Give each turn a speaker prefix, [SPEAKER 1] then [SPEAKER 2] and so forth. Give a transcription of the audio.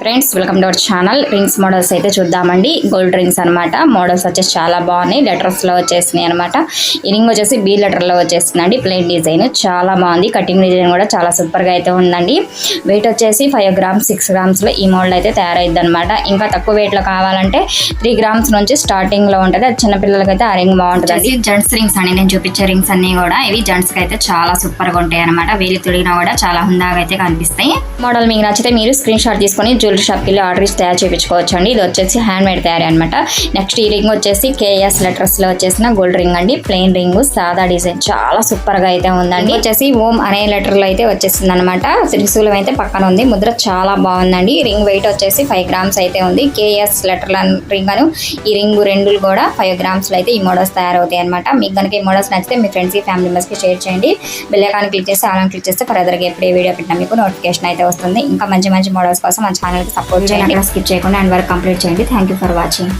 [SPEAKER 1] Friends welcome to our channel. Rings models అయితే చూద్దామండి. Gold rings అనమాట. మోడల్స్ వచ్చేసి చాలా బాగున్నాయి. లెటర్స్లో వచ్చేసినాయి అనమాట. ఈ రింగ్ వచ్చేసి బీ లెటర్లో వచ్చేసిందండి. ప్లెయిన్ డిజైన్ చాలా బాగుంది. కటింగ్ డిజైన్ కూడా చాలా సూపర్గా అయితే ఉందండి. వెయిట్ వచ్చేసి 5 గ్రామ్స్ 6 గ్రామ్స్లో ఈ మోడల్ అయితే తయారైద్ది అనమాట. ఇంకా తక్కువ వెయిట్లో కావాలంటే 3 గ్రామ్స్ నుంచి స్టార్టింగ్లో ఉంటుంది. అది చిన్నపిల్లలకి అయితే ఆ రింగ్ బాగుంటుంది. జెంట్స్ రింగ్స్ అండి. నేను చూపించే రింగ్స్ అన్ని కూడా ఇవి జెంట్స్కి అయితే చాలా సూపర్గా ఉంటాయి అనమాట. వేలి తొడిగినా కూడా చాలా హుందాగా అయితే కనిపిస్తాయి. మోడల్ మీకు నచ్చితే మీరు స్క్రీన్ షాట్ తీసుకొని జ్యువెలరీ షాప్కి వెళ్ళి ఆర్డర్ ఇచ్చి తయారు చేయించుకోవచ్చు అండి. ఇది వచ్చేసి హ్యాండ్ మేడ్ తయారీ అనమాట. నెక్స్ట్ ఈ రింగ్ వచ్చేసి కేఎస్ లెటర్స్లో వచ్చేసిన గోల్డ్ రింగ్ అండి. ప్లెయిన్ రింగ్ సాదా డిజైన్ చాలా సూపర్గా అయితే ఉందండి. వచ్చేసి ఓం అనే లెటర్లో అయితే వచ్చేసింది అనమాట. త్రిశూలం అయితే పక్కన ఉంది. ముద్ర చాలా బాగుందండి. రింగ్ వెయిట్ వచ్చేసి 5 గ్రామ్స్ అయితే ఉంది. కేఎస్ లెటర్ రింగ్ అను ఈ రింగ్ రెండులు కూడా 5 గ్రామ్స్లో అయితే ఈ మోడల్స్ తయారవుతాయి అనమాట. మీకు కనుక ఈ మోడల్స్ నచ్చితే మీ ఫ్రెండ్స్ ఫ్యామిలీ మెంబర్స్కి షేర్ చేయండి. బెల్ ఐకాన్ క్లిక్ చేసి ఆల్ క్లిక్ చేస్తే ఫర్దర్గా ఎప్పుడు ఏ వీడియో పెట్టినా మీకు నోటిఫికేషన్ అయితే వస్తుంది. ఇంకా మంచి మంచి మోడల్స్ కోసం మన ఛానల్కి సపోర్ట్ చేయండి. స్కిప్ చేయకుండా అండ్ వర్క్ కంప్లీట్ చేయండి. Thank you for watching.